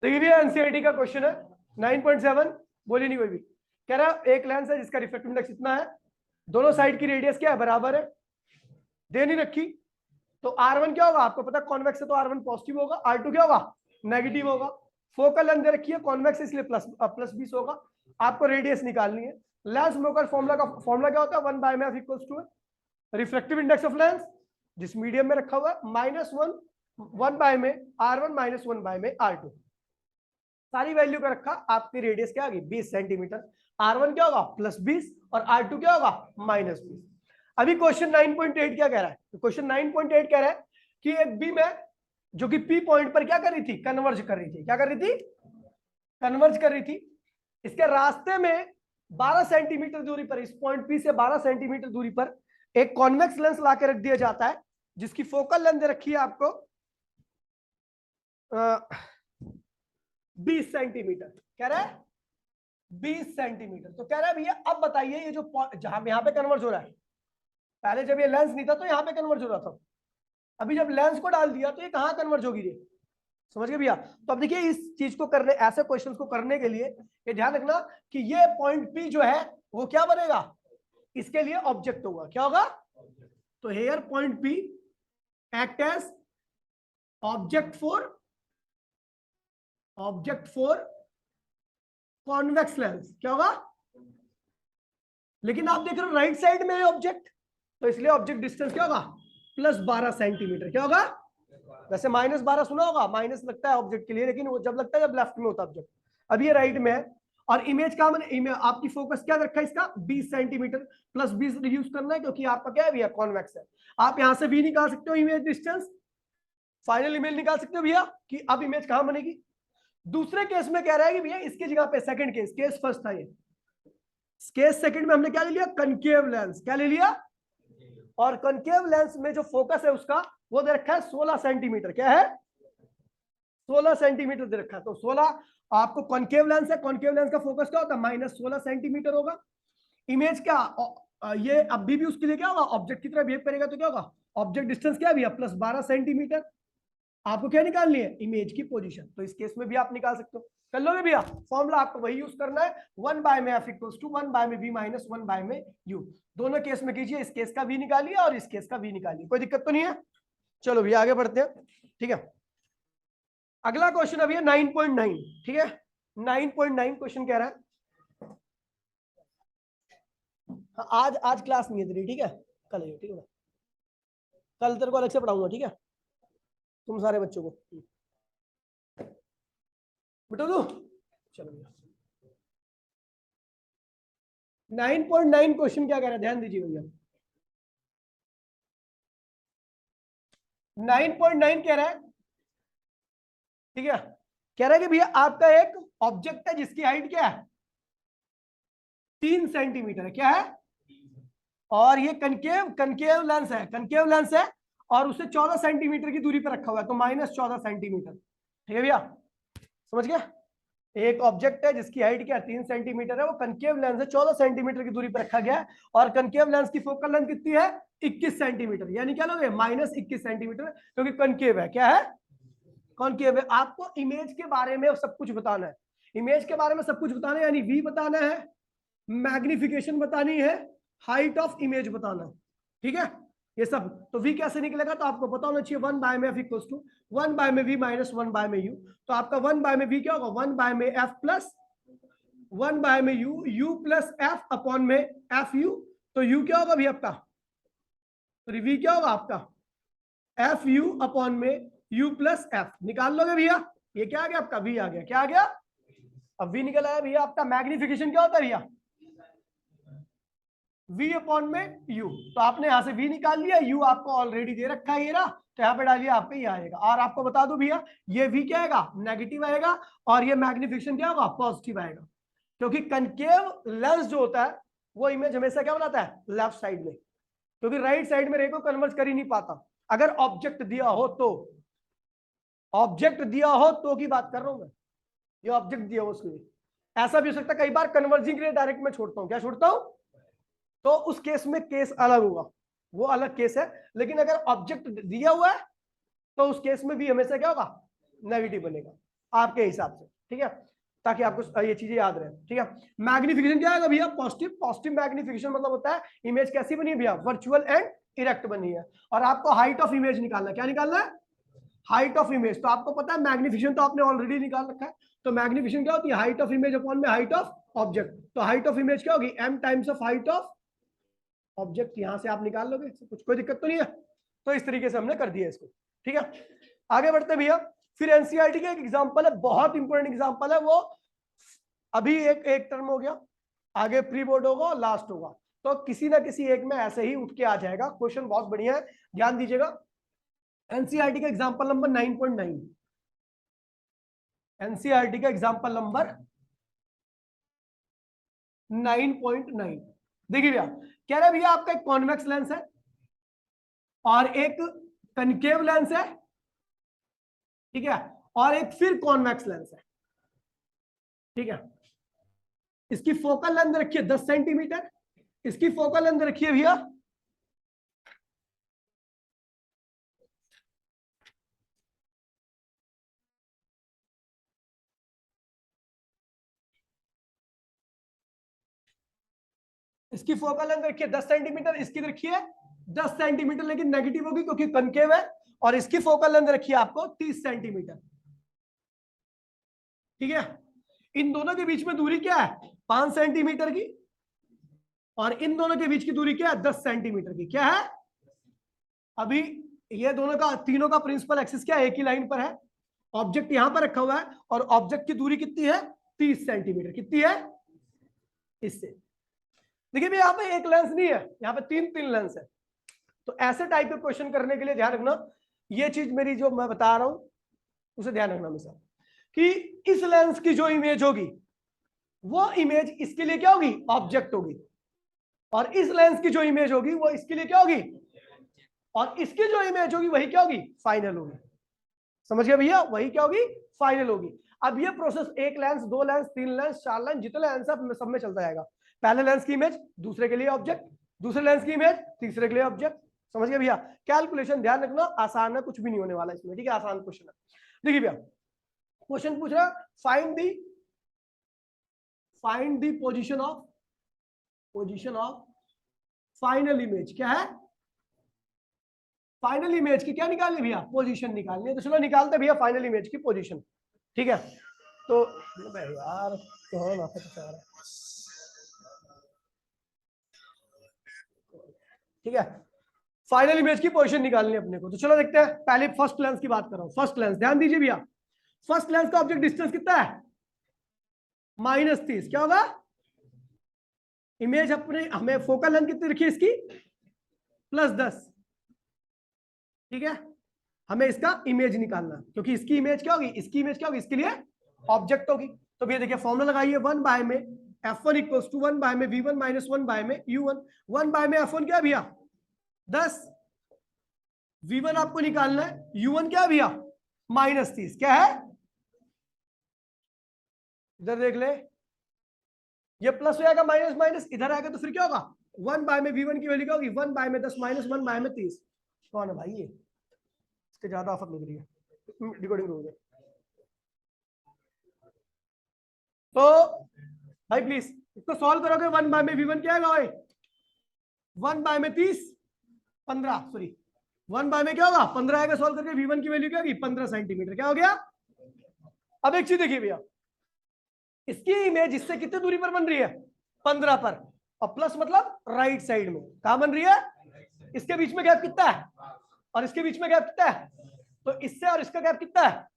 तो ये भी एनसीईआरटी का क्वेश्चन है 9.7। बोली नहीं कोई भी। कह रहा है एक लेंस है जिसका रिफ्रैक्टिव इंडेक्स इतना है, दोनों साइड की रेडियस क्या है, बराबर है, दे नहीं रखी। तो R1 क्या होगा, आपको पता कॉन्वेक्स है तो R1 पॉजिटिव होगा, R2 क्या होगा, नेगेटिव होगा। फोकल लेंथ दे रखी है, कॉन्वेक्स इसलिए प्लस 20 होगा। आपको रेडियस निकालनी है। लेंस मोकर फॉर्मूला क्या होता है, 1/f equals to refractive index of lens जिस मीडियम में रखा हुआ है -1 1/R1 -1/R2। सारी वैल्यू का रखा, आपकी रेडियस क्या आ गई 20 सेंटीमीटर। R1 क्या होगा +20 और R2 क्या होगा -20। अभी क्वेश्चन 9.8 क्या कह रहा है, तो क्वेश्चन 9.8 कह रहा है कि एक बीम है जो कि P पॉइंट पर क्या कर रही थी, कन्वर्ज कर रही थी। क्या कर रही थी, कन्वर्ज कर रही थी। इसके रास्ते में 12 सेंटीमीटर दूरी पर, इस पॉइंट P से 12 सेंटीमीटर दूरी पर एक कॉन्वेक्स लेंस ला के रख दिया जाता है जिसकी फोकल लेंथ रखी है आपको 20 सेंटीमीटर। कह रहा है 20 सेंटीमीटर। तो कह रहा है भैया अब बताइए ये जो जहां यहाँ पे कन्वर्ज हो रहा है, पहले जब ये लेंस नहीं था तो यहाँ पे कन्वर्ज हो रहा था, अभी जब लेंस को डाल दिया तो ये कहाँ कन्वर्ज होगी रे, समझ गए भैया। तो अब देखिए इस चीज को करने, ऐसे क्वेश्चंस को करने के लिए ये ध्यान रखना कि ये पॉइंट P जो है वो क्या बनेगा, इसके लिए ऑब्जेक्ट होगा। क्या होगा, तो here point P act as object for convex lens. क्या होगा, लेकिन आप देख रहे हो राइट साइड में है ऑब्जेक्ट, तो इसलिए ऑब्जेक्ट डिस्टेंस क्या होगा +12 सेंटीमीटर। क्या होगा, वैसे -12 सुना होगा, माइनस लगता है ऑब्जेक्ट के लिए, लेकिन वो जब लगता है जब लेफ्ट में होता है ऑब्जेक्ट। अब ये राइट में है और इमेज का मैंने आपकी फोकस क्या रखा है इसका 20 सेंटीमीटर, +20 रिड्यूस करना है क्योंकि आपका क्या है भैया कॉन्वेक्स है। आप यहां से V निकाल सकते हो, इमेज डिस्टेंस, फाइनल इमेज निकाल सकते हो भैया कि अब इमेज कहां बनेगी। दूसरे केस में कह रहा है कि भैया इसकी जगह पे, सेकंड केस फर्स्ट था ये, केस सेकंड में हमने क्या ले लिया, कनकेव लेंस। क्या ले लिया, और कनकेव लेंस में जो फोकस है उसका वो दे रखा है 16 सेंटीमीटर। क्या है, 16 सेंटीमीटर दे रखा है। तो 16 आपको कॉनकेव लेंस है, कॉनकेव लेंस का फोकस क्या होता है -16 सेंटीमीटर होगा। इमेज क्या ये अभी भी उसके लिए क्या होगा, ऑब्जेक्ट की तरह बिहेव करेगा तो क्या होगा, ऑब्जेक्ट डिस्टेंस क्या है +12 सेंटीमीटर। आपको क्या निकालनी है, इमेज की पोजीशन। तो इस केस में भी आप निकाल सकते हो, कर लोगे भैया। फॉर्मूला आपको वही यूज करना है, 1/f equals to 1/v minus 1/u। दोनों केस में कीजिए, इस केस का v निकालिए और इस केस का v निकालिए, कोई दिक्कत तो नहीं है। चलो भैया आगे बढ़ते हैं, ठीक है। अगला क्वेश्चन अभी है 9.9, ठीक है। 9.9 क्वेश्चन कह रहा है, आज क्लास नहीं है तेरी, ठीक है, कल है, ठीक है। कल तेरे को अलग से पढ़ाऊंगा, ठीक है, तुम सारे बच्चों को बिठा दो। चलो 9.9 क्वेश्चन क्या कह रहा है, ध्यान दीजिए भैया। 9.9 कह रहा है, ठीक है, कह रहा है कि भैया आपका एक ऑब्जेक्ट है जिसकी हाइट क्या है 3 सेंटीमीटर है। क्या है, और ये कनकेव लेंस है, कनकेव लेंस है और उसे 14 सेंटीमीटर की दूरी पर रखा हुआ है, तो -14 सेंटीमीटर। ठीक है भैया, समझ गया। एक ऑब्जेक्ट है जिसकी हाइट क्या 3 सेंटीमीटर है, वो कनकेव लेंस है, 14 सेंटीमीटर की दूरी पर रखा गया है और कनकेव लेंस की फोकल लेंथ कितनी है 21 सेंटीमीटर, यानी क्या लोगे -21 सेंटीमीटर, क्योंकि कनकेव है। क्या है, कॉनकेव है। आपको इमेज के बारे में सब कुछ बताना है, इमेज के बारे में सब कुछ बताना है, यानी V बताना है, मैग्निफिकेशन बतानी है, हाइट ऑफ इमेज बताना है, ठीक है, ये सब। तो V कैसे निकलेगा, तो आपको पता होना चाहिए 1/f equals to 1/v minus 1/u। तो आपका 1/v क्या होगा 1/f plus 1/u, u plus f upon में fu। तो u क्या होगा भी आपका, तो v क्या होगा आपका fu अपॉन में u प्लस f। निकाल लोगे भैया, ये क्या आ गया आपका v आ गया। क्या आ गया, अब v निकल आया भैया। आपका मैग्निफिकेशन क्या होता है भैया v अपॉन में u। तो आपने यहां से v निकाल लिया, u आपको ऑलरेडी दे रखा है ये रहा, तो यहाँ पे डालिए, आपका ये आएगा। और आपको बता दूं भैया ये v क्या आएगा, नेगेटिव आएगा, और ये मैग्निफिकेशन क्या होगा, पॉजिटिव आएगा, क्योंकि कनकेव लेंस जो होता है वो इमेज हमेशा क्या बनाता है, लेफ्ट साइड में, क्योंकि राइट साइड में रे को कन्वर्ज कर ही नहीं पाता। अगर ऑब्जेक्ट दिया हो तो, ऑब्जेक्ट दिया हो तो की बात कर रहा हूं मैं, ये ऑब्जेक्ट दिया हो उसके लिए। ऐसा भी हो सकता है कई बार कन्वर्जिंग के लिए डायरेक्ट मैं छोड़ता हूं, क्या छोड़ता हूं, तो उस केस में केस अलग होगा, वो अलग केस है। लेकिन अगर ऑब्जेक्ट दिया हुआ है तो उस केस में भी हमेशा क्या होगा, नेगेटिव बनेगा। आपके हिसाब से, ठीक है, ताकि आपको ये चीजें याद रहे, ठीक है। मैग्निफिकेशन क्या है भैया, पॉजिटिव। पॉजिटिव मैग्निफिकेशन मतलब होता है इमेज कैसी बनी है भैया, वर्चुअल एंड इरेक्ट बनी है। और आपको हाइट ऑफ इमेज निकालना है, क्या निकालना है, हाइट ऑफ इमेज। तो आपको पता है मैग्निफिकेशन तो आपने ऑलरेडी निकाल रखा है, तो मैग्निफिकेशन क्या होती है, हाइट ऑफ इमेज अपॉन में हाइट ऑफ ऑब्जेक्ट। तो हाइट ऑफ इमेज क्या होगी, m times of height of object. यहां से आप निकाल लोगे, कुछ कोई दिक्कत तो नहीं है। तो इस तरीके से हमने कर दिया इसको, ठीक है। आगे बढ़ते भैया, फिर एनसीईआरटी का एक एग्जांपल है, बहुत इंपॉर्टेंट एग्जांपल है वो। अभी एक टर्म हो गया, आगे प्री बोर्ड होगा और लास्ट होगा, तो किसी ना किसी एक में ऐसे ही उठ के आ जाएगा क्वेश्चन। बहुत बढ़िया है, ध्यान दीजिएगा। एनसीईआरटी का एग्जांपल नंबर 9.9, एनसीईआरटी का एग्जांपल नंबर 9.9। देखिए भैया, कह रहा है भैया आपका एक कॉन्वेक्स लेंस है और एक कनकेव लेंस है, ठीक है, और एक फिर कॉन्वेक्स लेंस है, ठीक है। इसकी फोकल लेंथ रखिए 10 सेंटीमीटर, इसकी फोकल लेंथ रखिए भैया 10 सेंटीमीटर, इसकी रखिए 10 सेंटीमीटर, लेकिन नेगेटिव होगी क्योंकि कनकेव है। और इसकी फोकल लेंथ रखिए आपको 30 सेंटीमीटर, ठीक है। इन दोनों के बीच में दूरी क्या है, 5 सेंटीमीटर की, और इन दोनों के बीच की दूरी क्या है, 10 सेंटीमीटर की। क्या है, अभी ये दोनों का, तीनों का प्रिंसिपल एक्सिस क्या है, एक ही लाइन पर है। ऑब्जेक्ट यहां पर रखा हुआ है और ऑब्जेक्ट की दूरी कितनी है, 30 सेंटीमीटर। कितनी है, इससे। देखिए भी यहाँ पे एक लेंस नहीं है, यहाँ पे तीन तीन लेंस है। तो ऐसे टाइप के क्वेश्चन करने के लिए ध्यान रखना, ये चीज मेरी जो मैं बता रहा हूं उसे ध्यान रखना हमेशा, कि इस लेंस की जो इमेज होगी वो इमेज इसके लिए क्या होगी, ऑब्जेक्ट होगी। और इस लेंस की जो इमेज होगी वो इसके लिए क्या होगी, और इसकी जो इमेज होगी वही क्या होगी, फाइनल होगी। समझ गए भैया, वही क्या होगी, फाइनल होगी। अब ये प्रोसेस एक लेंस, दो लेंस, तीन लेंस, चार लेंस, जितने लेंस है सब में चलता जाएगा। पहले लेंस की इमेज दूसरे के लिए ऑब्जेक्ट, दूसरे लेंस की इमेज तीसरे के लिए ऑब्जेक्ट। समझ गए भैया, कैलकुलेशन ध्यान रखना, आसान है, कुछ भी नहीं होने वाला इसमें, ठीक है, आसान क्वेश्चन है। देखिए भैया, क्वेश्चन पूछ रहा find the position of final image. क्या है, फाइनल इमेज की क्या निकालनी भैया, पोजीशन निकालनी है। तो चलो निकालते भैया फाइनल इमेज की पोजीशन, ठीक है। तो यार ठीक है, फाइनल इमेज की पोजीशन निकालनी है अपने को। तो चलो देखते हैं, पहले फर्स्ट लेंस की बात कर रहा हूं। फर्स्ट लेंस, ध्यान दीजिए भैया, फर्स्ट लेंस का ऑब्जेक्ट डिस्टेंस कितना है, -30। क्या होगा, इमेज अपने, हमें फोकल लेंथ कितनी रखी है इसकी, +10, ठीक है। हमें इसका इमेज निकालना, क्योंकि इसकी इमेज क्या होगी, इसकी इमेज क्या होगी, इसके लिए ऑब्जेक्ट होगी। तो भैया देखिए फॉर्मूला लगाइए, 1 में f1 इक्वल्स टू 1 में v1 माइनस 1 में u1। 1 में f1 क्या है भैया, 10, v1 आपको निकालना है, u1 क्या है भैया, -30। क्या है, इधर देख ले, ये प्लस हो जाएगा, माइनस माइनस इधर आएगा, तो फिर क्या होगा, 1 में v1 की वैल्यू क्या होगी, 1 में 10 माइनस 1 में 30। कौन है भाई ये, इसके ज्यादा आफत लग रही है, डिकोडिंग हो गया। तो भाई प्लीज इसको सॉल्व करोगे, 1 में v1 क्या आएगा भाई, 1 में 30, 15, सॉरी 1 में क्या होगा, 15 आएगा। सॉल्व करके v1 की वैल्यू क्या होगी, 15 सेंटीमीटर। क्या हो गया, अब एक चीज देखिए भैया, इसकी इमेज इससे कितनी दूरी पर बन रही है, 15 पर, और प्लस मतलब राइट साइड में। कहां बन रही है, इसके बीच में गैप कितना है, और इसके बीच में गैप कितना है, तो इससे और इसका गैप कितना है,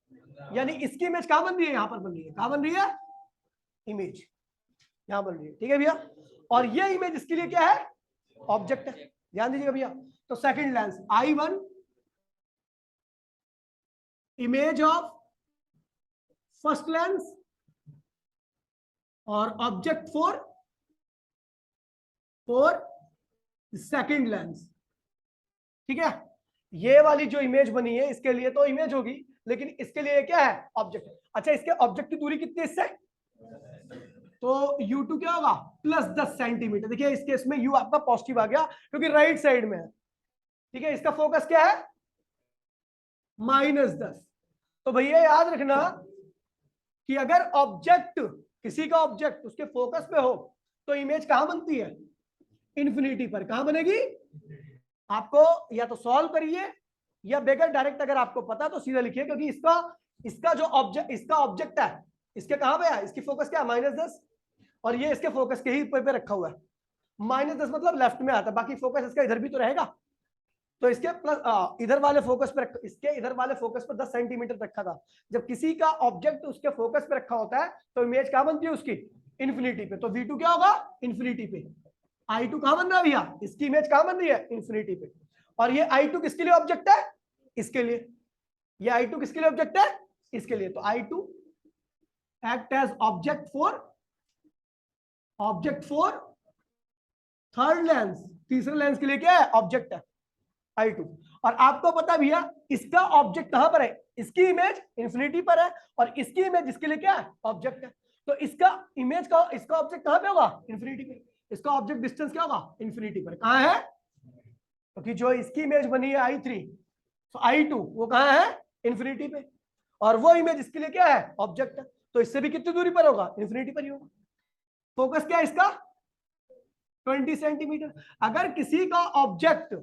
यानी इसकी इमेज कहां बन रही है, यहां पर बन रही है। कहां बन रही है, इमेज यहां बन रही है, ठीक है भैया। और ये इमेज इसके लिए क्या है, ऑब्जेक्ट है। ध्यान दीजिएगा भैया, तो second lens I1 image of first lens और ऑब्जेक्ट फॉर सेकंड लेंस, ठीक है। ये वाली जो इमेज बनी है इसके लिए तो इमेज होगी, लेकिन इसके लिए क्या है, ऑब्जेक्ट। अच्छा, इसके ऑब्जेक्ट की दूरी कितनी है इससे, तो U2 क्या होगा, +10 सेंटीमीटर। देखिए इस केस में U आपका पॉजिटिव आ गया क्योंकि राइट साइड में है, ठीक है। इसका फोकस क्या है, -10। तो भैया याद रखना, कि अगर ऑब्जेक्ट, किसी का ऑब्जेक्ट उसके फोकस पे हो तो इमेज कहां बनती है? इन्फिनिटी पर। कहां बनेगी? आपको या तो सॉल्व करिए या बगैर डायरेक्ट अगर आपको पता तो सीधा लिखिए, क्योंकि इसका जो ऑब्जेक्ट, इसका ऑब्जेक्ट है, इसके कहां पे है? इसकी फोकस क्या है? -10, और ये इसके फोकस के ही पे रखा हुआ है। -10 मतलब लेफ्ट में आता है, बाकी फोकस इसका इधर भी तो रहेगा। तो इसके प्लस इधर वाले फोकस पे इसके इधर वाले फोकस पर 10 सेंटीमीटर रखा था। जब किसी का ऑब्जेक्ट उसके फोकस पे रखा होता है तो इमेज कहां बनती है उसकी? इन्फिनिटी पे। तो V2 क्या होगा? इन्फिनिटी पे। I2 कहां बन रहा है भैया? इसकी इमेज कहां बन रही है? इन्फिनिटी पे। और ये I2 किसके लिए ऑब्जेक्ट है? इसके लिए। ये I2 किसके लिए ऑब्जेक्ट है? इसके लिए। तो I2 act as object for third lens. तीसरे लेंस के लिए क्या है? ऑब्जेक्ट है I2। और आपको पता भैया इसका ऑब्जेक्ट कहां पर है? इसकी इमेज इन्फिनिटी पर है, और इसकी इमेज इसके लिए क्या है? ऑब्जेक्ट है। तो इसका इमेज का, इसका ऑब्जेक्ट कहां पे होगा? इन्फिनिटी पे। इसका ऑब्जेक्ट डिस्टेंस क्या होगा? इन्फिनिटी पर। कहां है? क्योंकि जो इसकी इमेज बनी है I3, तो I2 वो कहां है? इन्फिनिटी पे। और वो इमेज इसके लिए क्या है? ऑब्जेक्ट है। तो इससे भी कितनी दूरी पर होगा? इन्फिनिटी पर ही होगा। फोकस क्या है इसका? 20 सेंटीमीटर। अगर किसी का ऑब्जेक्ट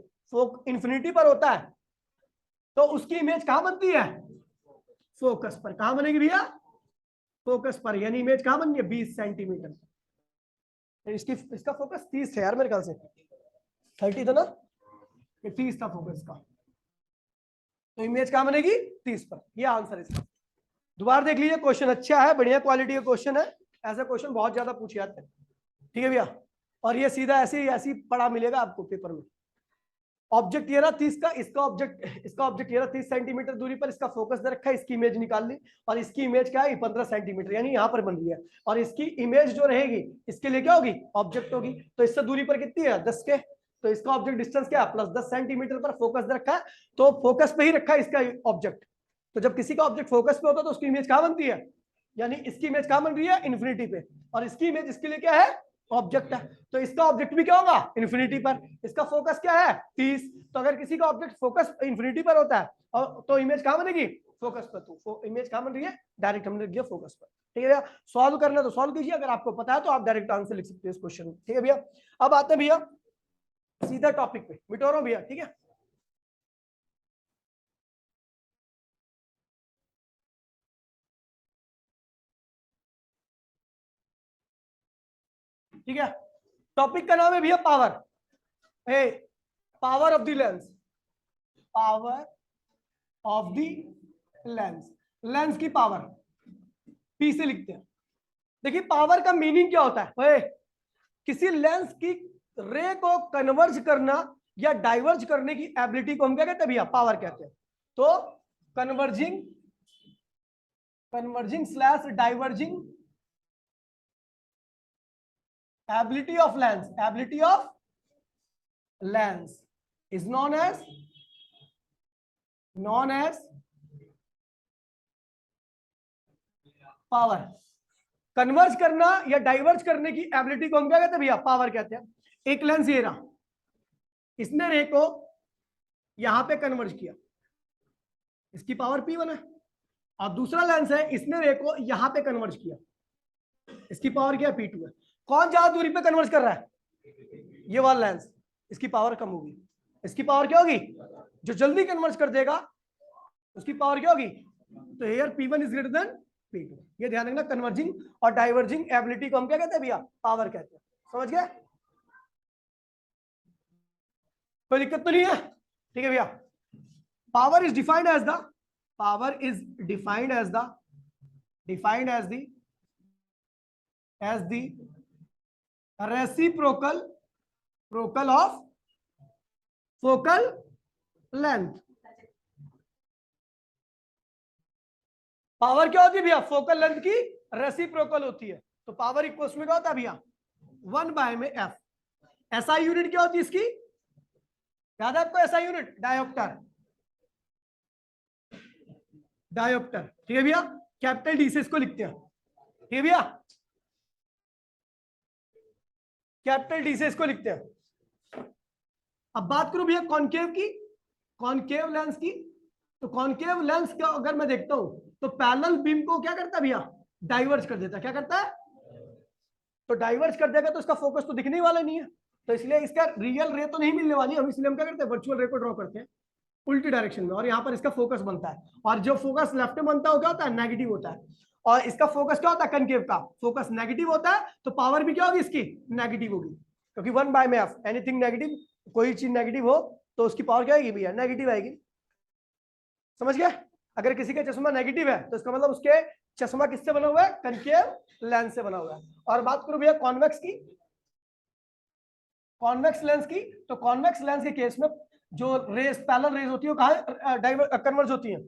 इन्फिनिटी पर होता है तो उसकी इमेज कहां बनती है? फोकस पर। कहां बनेगी भैया? फोकस पर। यानी इमेज कहां बन रही है? 20 सेंटीमीटर। इसका फोकस 30 है यार, मेरे ख्याल से 30 था ना, 30 था फोकस का। तो इमेज कहां बनेगी? 30 पर। ये आंसर है इसका। दोबारा देख लीजिए, क्वेश्चन अच्छा है, बढ़िया क्वालिटी का क्वेश्चन है। ऐसे क्वेश्चन बहुत ज्यादा पूछे जाते हैं। ठीक है भैया। और ये सीधा ऐसी पढ़ा मिलेगा आपको पेपर में। ऑब्जेक्ट ये रहा 30 का, इसका ऑब्जेक्ट ये रहा 30 सेंटीमीटर दूरी पर, इसका फोकस दे रखा है, इसकी इमेज निकाल ली, और इसकी इमेज क्या है? 15 सेंटीमीटर, यानी यहां पर बन रही है। और इसकी इमेज जो रहेगी इसके लिए क्या होगी? ऑब्जेक्ट होगी। तो इससे दूरी पर कितनी है? 10 के। तो इसका ऑब्जेक्ट डिस्टेंस क्या है? +10 सेंटीमीटर पर फोकस दे रखा है, तो फोकस पे ही रखा है इसका ऑब्जेक्ट। तो जब किसी का ऑब्जेक्ट फोकस पे होता है तो उसकी इमेज कहां बनती है? यानी इसकी इमेज कहां बन रही है? इन्फिनिटी पे। और इसकी इमेज इसके लिए क्या है? ऑब्जेक्ट है। तो इसका ऑब्जेक्ट भी क्या होगा? इन्फिनिटी पर। इसका फोकस क्या है? 30। तो अगर किसी का ऑब्जेक्ट फोकस इन्फिनिटी पर होता है और तो इमेज कहां बनेगी? फोकस पर। तो इमेज कहां बन रही है? डायरेक्ट हमने लिख दिया फोकस पर। ठीक है भैया। सॉल्व करना तो सॉल्व कीजिए, अगर आपको पता है तो आप डायरेक्ट आंसर लिख सकते हैं इस क्वेश्चन में। ठीक है भैया। अब आते हैं भैया सीधा टॉपिक पे, मिटो रहा हूं भैया। ठीक है। ठीक है। टॉपिक का नाम है भैया power. A power of the lens. Power of the lens. Lens की पावर पी से लिखते हैं। देखिए पावर का मीनिंग क्या होता है? ओए, किसी लेंस की रे को कन्वर्ज करना या डाइवर्ज करने की एबिलिटी को हम क्या कहते हैं भैया? पावर कहते हैं। तो converging slash diverging ability of lens is known as power. Converge करना या डाइवर्ज करने की एबिलिटी को हम क्या कहते हैं भैया? पावर कहते हैं। एक लेंस ये रहा, इसने रे को यहां पे कन्वर्ज किया, इसकी पावर P1 है। और दूसरा लेंस है, इसने रे को यहां पे कन्वर्ज किया, इसकी पावर क्या है? P2 है। कौन ज्यादा दूरी पे कन्वर्ज कर रहा है? ये वाला लेंस। इसकी पावर कम होगी। इसकी पावर क्या होगी? जो जल्दी कन्वर्ज कर देगा उसकी पावर क्या होगी? तो here P1 is greater than P2। ये ध्यान रखना। कन्वर्जिंग और डाइवर्जिंग एबिलिटी को हम क्या कहते हैं भैया? पावर कहते हैं। समझ गए? कोई दिक्कत तो नहीं है? ठीक है भैया। Power is defined as the reciprocal of focal length. Power क्या होती है भैया? फोकल लेंथ की रेसिप्रोकल होती है। तो पावर इक्वल्स में क्या होता है भैया? 1 में F। एसआई यूनिट क्या होती है इसकी? याद है आपको एसआई यूनिट? डायोप्टर। ठीक है भैया। कैपिटल डी से इसको लिखते हैं। ठीक है भैया। कैपिटल डी से इसको लिखते हैं। अब बात करूं भैया कॉनकेव लेंस की। तो कॉनकेव लेंस का अगर मैं देखता हूं तो पैरेलल बीम को क्या करता है भैया? डाइवर्ज कर देता है। क्या करता है? तो डाइवर्ज कर देगा तो इसका फोकस तो दिखने वाला नहीं है, तो इसलिए इसका रियल रे तो नहीं मिलने वाली, हम इसलिए हम क्या करते हैं, वर्चुअल रे को ड्रॉ करते हैं उल्टी डायरेक्शन में, और यहाँ पर इसका फोकस बनता है, और जो फोकस लेफ्ट में बनता है वो क्या होता है, नेगेटिव होता है, और इसका फोकस क्या होता है, कनकेव का फोकस नेगेटिव होता है, तो पावर भी क्या होगी इसकी, नेगेटिव होगी, क्योंकि 1/f एनीथिंग नेगेटिव, कोई चीज नेगेटिव हो तो उसकी पावर क्या आएगी भैया, नेगेटिव आएगी। समझ गए? अगर किसी का चश्मा नेगेटिव है तो इसका मतलब उसके चश्मा किससे बना हुआ है, कनकेव लेंस से बना हुआ है। और बात करूं भैया कॉन्वेक्स की, कॉन्वेक्स लेंस की, तो कॉन्वेक्स लेंस के केस में जो रेस पैरेलल रेस होती है कहाँ कन्वर्ज होती है,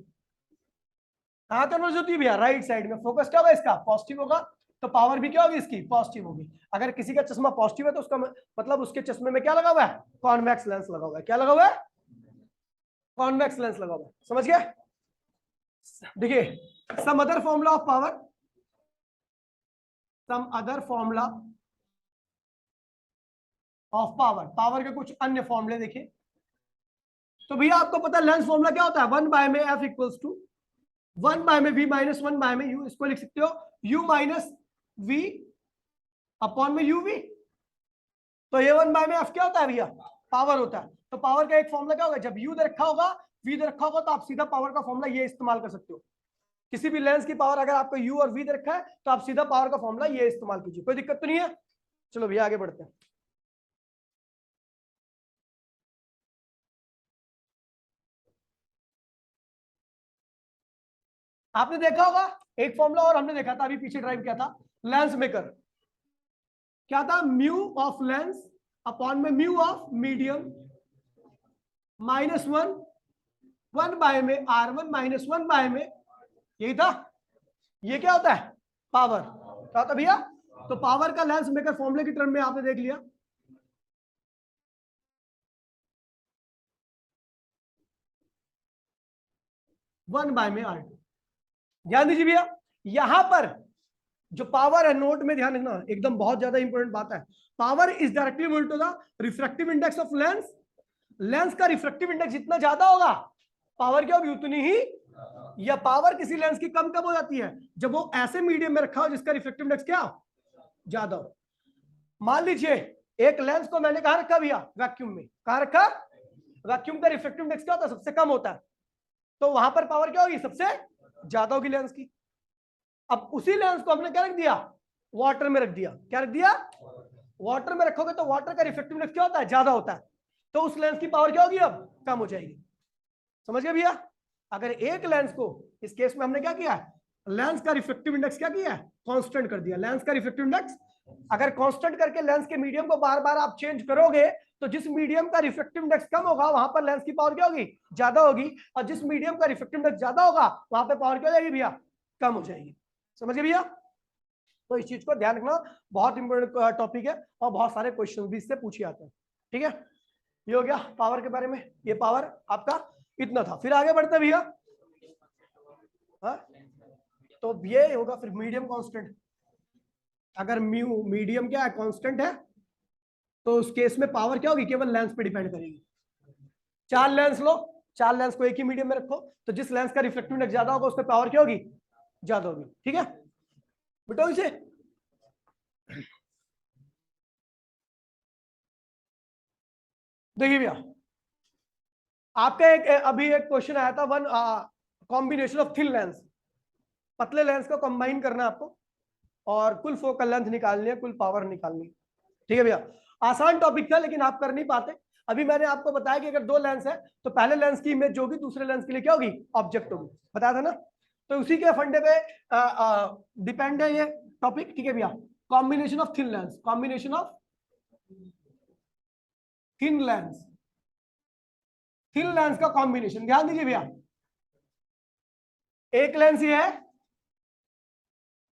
कहाँ कन्वर्ज होती है भैया, राइट साइड में। फोकस क्या होगा इसका, पॉजिटिव होगा, तो पावर भी क्या होगी इसकी, पॉजिटिव होगी। अगर किसी का चश्मा पॉजिटिव है तो उसका मतलब उसके चश्मे में क्या लगा हुआ है, कॉन्वेक्स लेंस लगा हुआ है। क्या लगा हुआ है, कॉन्वेक्स लेंस लगा हुआ है। समझ गए? देखिए some other formula of power, some other formula of power, power के कुछ अन्य फॉर्मूले देखिए। तो भैया आपको पता है लेंस फॉर्मूला क्या होता है, 1 में एफ इक्वल्स टू 1 में वी माइनस 1 में यू, इसको लिख सकते हो यू माइनस वी अपॉन में यू वी। तो ये 1 में एफ क्या होता है भैया, पावर होता है। तो पावर का एक फॉर्मूला क्या होगा, जब यू दे रखा होगा वी दे रखा होगा तो आप सीधा पावर का फॉर्मूला ये इस्तेमाल कर सकते हो। किसी भी लेंस की पावर अगर आपको यू और वी दे रखा है तो आप सीधा पावर का फॉर्मूला ये इस्तेमाल कीजिए, कोई दिक्कत तो नहीं है। चलो भैया आगे बढ़ते हैं। आपने देखा होगा एक फॉर्मूला और हमने देखा था अभी पीछे, ड्राइव किया था लेंस मेकर, क्या था, म्यू ऑफ लेंस अपॉन में म्यू ऑफ मीडियम -1 1 में R1 -1 में, यही था। ये क्या होता है, पावर। क्या होता भैया, तो पावर का लेंस मेकर फॉर्मूले की टर्म में आपने देख लिया। वन बाय में R2। ध्यान दीजिए भैया यहां पर जो पावर है, नोट में ध्यान रखना, एकदम बहुत ज्यादा इंपॉर्टेंट बात है। Power is directly equal to the refractive index of lens. Lens का रिफ्रैक्टिव इंडेक्स जितना ज्यादा होगा पावर क्या होगी उतनी ही, या पावर किसी लेंस की कम कब हो जाती है, जब वो ऐसे मीडियम में रखा हो जिसका रिफ्रैक्टिव इंडेक्स क्या ज्यादा हो। मान लीजिए एक लेंस को मैंने कहा रखा भैया वैक्यूम में, कहा रखा, वैक्यूम का रिफ्रैक्टिव इंडेक्स क्या होता है, सबसे कम होता है, तो वहां पर पावर क्या होगी, सबसे ज्यादा होगी लेंस की। अब उसी लेंस को हमने क्या रख दिया, वाटर में रख दिया। क्या रख दिया, वाटर में रखोगे तो वाटर का रिफ्रैक्टिव इंडेक्स क्या होता है, ज्यादा होता है, तो उस लेंस की पावर क्या होगी, अब कम हो जाएगी। समझ गए भैया? अगर एक लेंस को, इस केस में हमने क्या किया, लेंस का रिफ्रैक्टिव इंडेक्स क्या किया, कांस्टेंट कर दिया। लेंस का रिफ्रैक्टिव इंडेक्स अगर कांस्टेंट करके लेंस के मीडियम को बार बार आप चेंज करोगे तो जिस मीडियम का रिफ्रैक्टिव इंडेक्स कम होगा वहां पर लेंस की पावर क्या होगी, ज्यादा होगी, और जिस मीडियम का रिफ्रैक्टिव इंडेक्स ज्यादा होगा वहां पर पावर क्या हो जाएगी भैया, कम हो जाएगी। समझ गए भैया? तो इस चीज को ध्यान रखना, बहुत इंपॉर्टेंट टॉपिक है और बहुत सारे क्वेश्चन भी इससे पूछे आते हैं। ठीक है, ये हो गया पावर के बारे में, ये पावर आपका इतना था। फिर आगे बढ़ते भैया, तो ये होगा फिर मीडियम कांस्टेंट। अगर म्यू मीडियम क्या है, कांस्टेंट है, तो उस केस में पावर क्या होगी, केवल लेंस पे डिपेंड करेगी। 4 लेंस लो, 4 लेंस को एक ही मीडियम में रखो, तो जिस लेंस का रिफ्लेक्टिव इंडेक्स ज्यादा होगा उस पर पावर क्या होगी, ज्यादा होगी। ठीक है बेटो, इसे देखिए भैया, आपका एक अभी एक क्वेश्चन आया था, one combination of thin lens, पतले लेंस को कंबाइन करना है आपको और कुल फोकल लेंथ निकालनी है, कुल पावर निकालनी है। ठीक है भैया, आसान टॉपिक था लेकिन आप कर नहीं पाते। अभी मैंने आपको बताया कि अगर 2 लेंस है तो पहले लेंस की इमेज जो होगी दूसरे लेंस के लिए क्या होगी, ऑब्जेक्ट होगी, बताया था ना। तो उसी के फंडे पे डिपेंड है ये टॉपिक। ठीक है भैया, combination of thin lens, combination of thin lens, thin lens का कॉम्बिनेशन। ध्यान दीजिए भैया, एक लेंस ये है,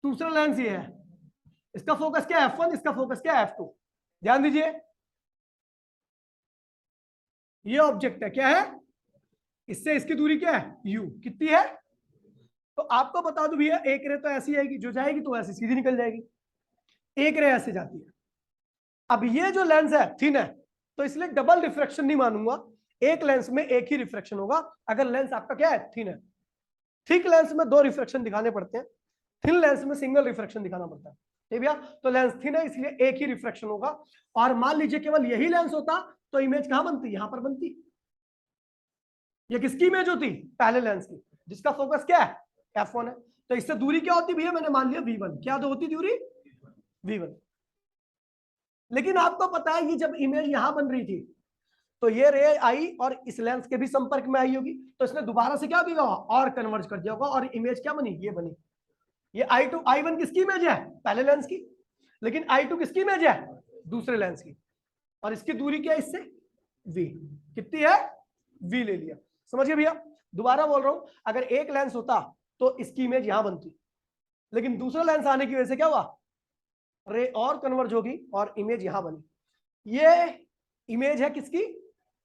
दूसरा लेंस ये है, इसका फोकस क्या है f1, इसका फोकस क्या है f2। ध्यान दीजिए ये ऑब्जेक्ट है, क्या है, इससे इसकी दूरी क्या है, u, कितनी है। तो आपको बता दूं भैया, एक रे तो ऐसी आएगी जो जाएगी तो ऐसी सीधी निकल जाएगी, एक रे ऐसे जाती है। अब ये जो लेंस है थिन है, तो इसलिए डबल रिफ्रैक्शन नहीं मानूंगा, एक लेंस में एक ही रिफ्रैक्शन होगा अगर लेंस आपका क्या है, थिन है। थिक लेंस में 2 रिफ्रैक्शन दिखाने पड़ते हैं, थिन लेंस में सिंगल रिफ्रैक्शन दिखाना पड़ता है, ठीक भैया। तो लेंस थिन है इसलिए एक ही रिफ्रैक्शन होगा। और मान लीजिए केवल यही लेंस होता तो इमेज कहां बनती, यहां पर बनती। ये किसकी इमेज होती, पहले लेंस की, जिसका फोकस क्या है, f1 है। तो इससे दूरी क्या होती भैया, मैंने मान लिया v1, क्या तो होती दूरी v1। लेकिन आपको पता है ये जब इमेज यहां बन रही थी तो ये रे आई और इस लेंस के भी संपर्क में आई होगी, तो इसने दोबारा से क्या किया और कन्वर्ज कर दिया होगा और इमेज क्या बनी, ये बनी। ये I2 I1 किसकी इमेज है, पहले लेंस की, लेकिन I2 किसकी इमेज है, दूसरे लेंस की। और इसकी दूरी क्या है इससे, v, कितनी है, v ले लिया। समझिए भैया, दोबारा बोल रहा हूं, अगर एक लेंस होता तो इसकी इमेज यहां बनती, लेकिन दूसरा लेंस आने की वजह से क्या हुआ, रे और कन्वर्ज होगी और इमेज यहां बनी। ये इमेज है किसकी,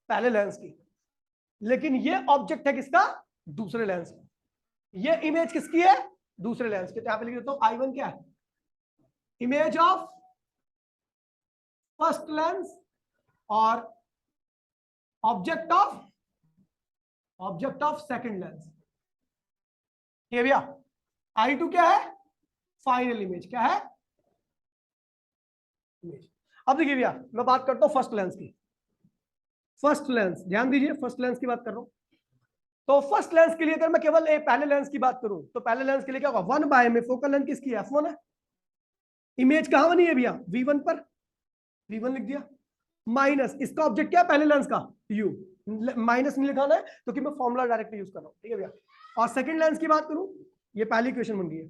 पहले लेंस की, लेकिन ये ऑब्जेक्ट है किसका, दूसरे लेंस का। ये इमेज किसकी है, दूसरे लेंस की। तो यहां पे लिख देता हूं I1 क्या है, इमेज ऑफ फर्स्ट लेंस और ऑब्जेक्ट ऑफ सेकंड लेंस। ठीक है भैया। I2 क्या है, फाइनल इमेज, क्या है, इमेज। अब देखिए भैया, मैं बात करता हूं फर्स्ट लेंस की। फर्स्ट लेंस, ध्यान दीजिए, फर्स्ट लेंस की बात कर रहा हूं। तो फर्स्ट लेंस के लिए अगर मैं केवल पहले लेंस की बात करूं तो पहले लेंस के लिए क्या होगा, 1 बाय में फोकल लेंथ किसकी है, f1 है। इमेज कहां बनी है भैया, v1 पर, v1 लिख दिया, माइनस इसका ऑब्जेक्ट क्या है, पहले लेंस का u, माइनस नहीं लिखाना है क्योंकि मैं फॉर्मूला डायरेक्ट यूज कर रहा हूं, ठीक है भैया। और सेकंड लेंस की बात करूं, ये पहली इक्वेशन बन गई है।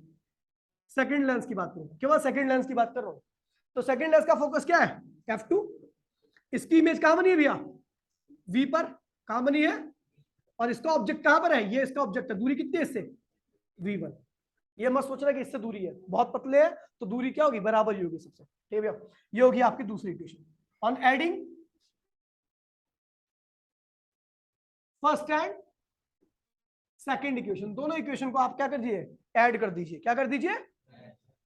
सेकंड लेंस की बात करूं, केवल सेकंड लेंस की बात कर रहा हूं, तो सेकंड लेंस का फोकस क्या है, f2। इसकी इमेज कहां बनी है भैया, v पर, कहां बनी है, और इसका ऑब्जेक्ट कहां पर है, ये इसका ऑब्जेक्ट है, दूरी कितनी है इससे, v1। ये मत सोचना कि इससे दूरी है, बहुत पतले है तो दूरी क्या होगी, बराबर ही होगी सबसे, ठीक है भैया। ये होगी आपकी दूसरी equation. On adding first and second equation, दोनों इक्वेशन को आप क्या कर दीजिए, ऐड कर दीजिए। क्या कर दीजिए,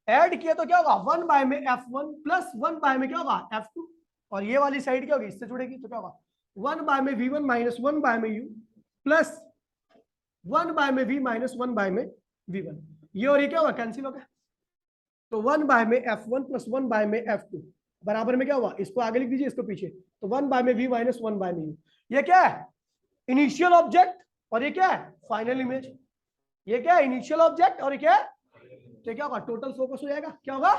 ऐड किया तो क्या होगा, 1 बाय में f1 प्लस 1 बाय में क्या होगा, f2। और ये वाली साइड क्या होगी, इससे जुड़ेगी, तो क्या होगा, 1 बाय में v1 माइनस 1 बाय में u प्लस 1 बाय में v माइनस 1 बाय में v1। ये और ये क्या हुआ, कैंसिल हो गया। तो 1 बाय में f1 प्लस 1 बाय में f2 बराबर में क्या हुआ, इसको आगे लिख दीजिए, इसको पीछे। तो 1 बाय में v माइनस 1 बाय में u। ये क्या है, इनिशियल ऑब्जेक्ट, और ये क्या है, फाइनल इमेज। ये क्या है, इनिशियल ऑब्जेक्ट, और ये क्या है, तो क्या होगा, टोटल फोकस हो जाएगा। क्या होगा,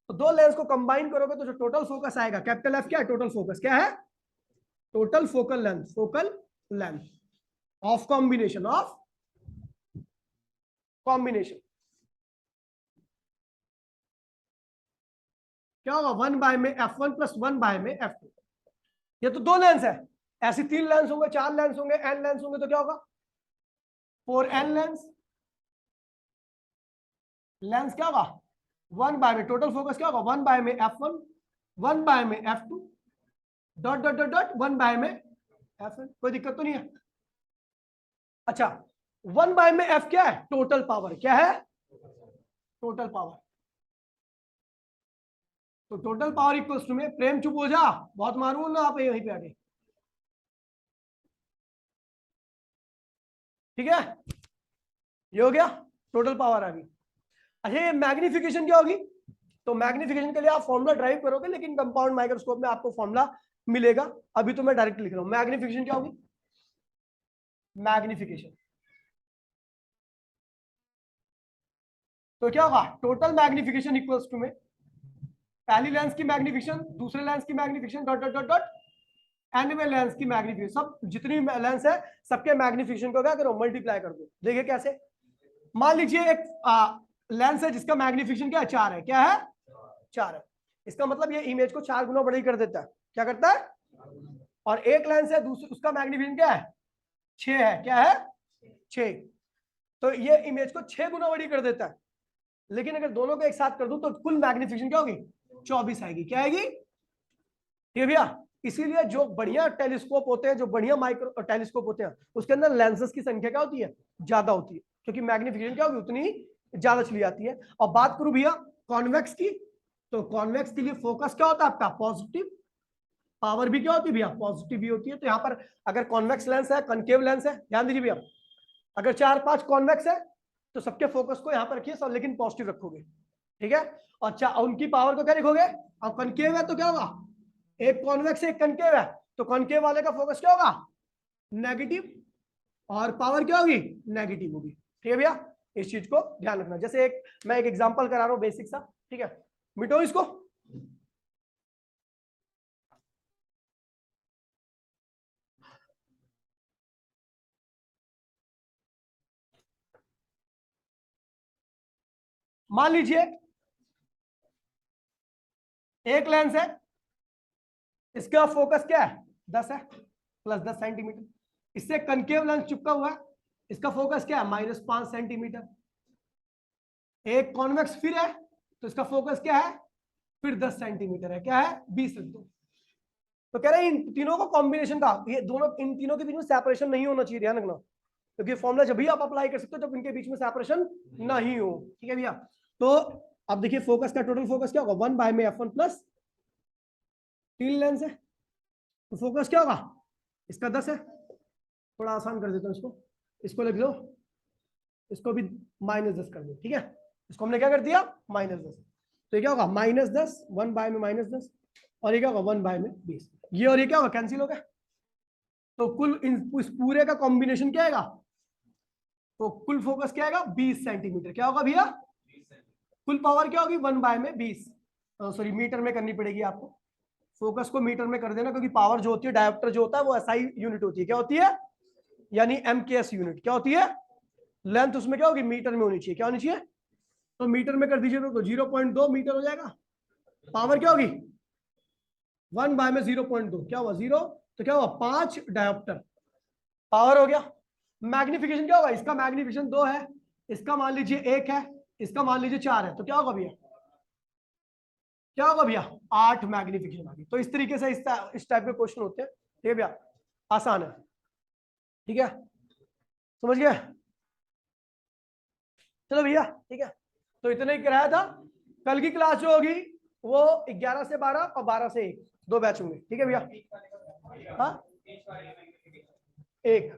तो दो लेंस को कंबाइन करोगे तो जो टोटल फोकस आएगा, कैपिटल F क्या है, टोटल फोकस क्या है, total focal length of combination क्या होगा, 1 बाय में f1 प्लस 1 बाय में f2। ये तो दो लेंस है, ऐसी 3 लेंस होंगे, 4 लेंस होंगे, n लेंस होंगे, तो क्या होगा, 4n लेंस। लेंस क्या होगा, 1 बाय में टोटल फोकस क्या होगा, 1 बाय में f1, 1 बाय में f2, dot dot dot dot 1 by में fn। कोई दिक्कत तो नहीं है। अच्छा, 1 बाय में f क्या है, टोटल पावर, क्या है, टोटल पावर। तो टोटल पावर इक्वल्स टू में, प्रेम चुप हो जा, बहुत मारूंगा ना आप यहीं पे आगे, ठीक है। ये हो गया, टोटल पावर आ गई। अच्छा, ये मैग्निफिकेशन क्या होगी, तो मैग्निफिकेशन के लिए आप फॉर्मूला ड्राइव करोगे, लेकिन कंपाउंड माइक्रोस्कोप में आपको फॉर्मूला मिलेगा। अभी तो मैं डायरेक्ट लिख रहा हूं, मैग्निफिकेशन क्या होगी, मैग्निफिकेशन तो क्या होगा, टोटल मैग्निफिकेशन इक्वल्स टू में पहली लेंस की मैग्निफिकेशन, दूसरे लेंस की magnification, dot dot dot dot envy lens की मैग्निफिकेशन, सब जितनी लेंस है सबके मैग्निफिकेशन को क्या करो, मल्टीप्लाई कर दो। देखिए कैसे, मान लीजिए एक लेंस है जिसका मैग्निफिकेशन क्या है, 4 है, क्या है, 4 है। इसका मतलब ये इमेज को 4 गुना बड़ी कर देता है, क्या करता है। और एक लेंस है दूसरी, उसका मैग्निफिकेशन क्या है, 6 है, क्या है, 6। तो ये इमेज को 6 गुना बड़ी कर देता है। लेकिन अगर दोनों को एक साथ कर दूं तो कुल मैग्निफिकेशन क्या होगी, 24 आएगी। क्या आएगी, ये भैया। इसीलिए जो बढ़िया टेलीस्कोप होते हैं, जो बढ़िया माइक्रो टेलीस्कोप होते हैं, उसके अंदर लेंसेस की संख्या क्या होती है, ज्यादा होती है, क्योंकि मैग्निफिकेशन क्या होगी, उतनी ज्यादा चली जाती है। और बात करूं भैया कॉन्वेक्स की, तो कॉन्वेक्स के लिए फोकस क्या होता है आपका, पॉजिटिव, पावर भी क्या होती है भैया, पॉजिटिव भी होती है। तो यहाँ पर अगर कॉन्वेक्स लेंस है, कनकेव लेंस है, ध्यान दीजिए भैया, अगर 4-5 कॉन्वेक्स है तो सबके फोकस को यहाँ पर रखिए सब, लेकिन पॉजिटिव रखोगे, ठीक है। अच्छा, उनकी पावर को क्या लिखोगे? अब कनकेव है तो क्या होगा, एक कॉन्वेक्स एक कनकेव है, तो कनकेव वाले का फोकस क्या होगा? नेगेटिव, और पावर क्या होगी? नेगेटिव होगी, ठीक है भैया। इस चीज को ध्यान रखना। जैसे मैं एक एग्जांपल करा रहा हूं बेसिक सा, ठीक है, मिटो इसको। मान लीजिए एक लेंस है, इसका फोकस क्या है? 10 है, प्लस 10 सेंटीमीटर। इससे कनकेव लेंस चिपका हुआ है, इसका फोकस क्या है? -5 सेंटीमीटर। एक कॉन्वेक्स फिर है, तो इसका फोकस क्या है? फिर 10 सेंटीमीटर है, क्या है? 20 रख दो। तो कह रहे हैं इन तीनों को कॉम्बिनेशन का, ये दोनों, इन तीनों के बीच में सेपरेशन नहीं होना चाहिए, ध्यान रखना, क्योंकि फॉर्मूला जब भी आप अप्लाई कर सकते हो जब इनके बीच में सेपरेशन नहीं हो, ठीक है भैया। तो अब देखिए फोकस का टोटल फोकस क्या होगा? 1 बाय में f1 प्लस 3 लेंस है, तो फोकस क्या होगा? इसका 10 है, थोड़ा आसान कर देता हूं इसको, इसको लिख लो, इसको भी -10 कर दो, ठीक है। इसको हमने क्या कर दिया? -10। तो ये क्या होगा? -10, 1 बाय में -10, और ये क्या होगा? 1 बाय में 20। ये और ये क्या होगा? कैंसिल हो गया। तो कुल इस पूरे का कॉम्बिनेशन क्या आएगा? तो कुल फोकस क्या आएगा? 20 सेंटीमीटर। क्या होगा भैया? कुल पावर क्या होगी? 1 बाय में 20, सॉरी मीटर में करनी पड़ेगी आपको, फोकस को मीटर में कर देना, क्योंकि पावर जो होती है, डायोप्टर जो होता है वो एसआई यूनिट होती है। क्या होती है? यानी एमकेएस यूनिट। क्या होती है? लेंथ उसमें क्या होगी? मीटर में होनी चाहिए। क्या होनी चाहिए? तो मीटर में कर दीजिए तो 0.2 मीटर हो जाएगा। पावर क्या होगी? 1 बाय में 0.2, क्या हुआ? 0, तो क्या हुआ? 5 डायोप्टर पावर हो गया। मैग्निफिकेशन क्या होगा? इसका मैग्निफिकेशन 2 है, इसका मान लीजिए 1 है, इसका मान लीजिए 4 है, तो क्या होगा भैया? क्या होगा भैया? 8 मैग्निफिकेशन आ गई। तो इस तरीके से इस टाइप के क्वेश्चन होते हैं, ठीक है भैया, आसान है, ठीक है, समझ गए? चलो भैया, ठीक है, तो इतना ही कराया था। कल की क्लास जो होगी वो 11 से 12 और 12 से 1, 2 बैच होंगे, ठीक है भैया। हाँ, 1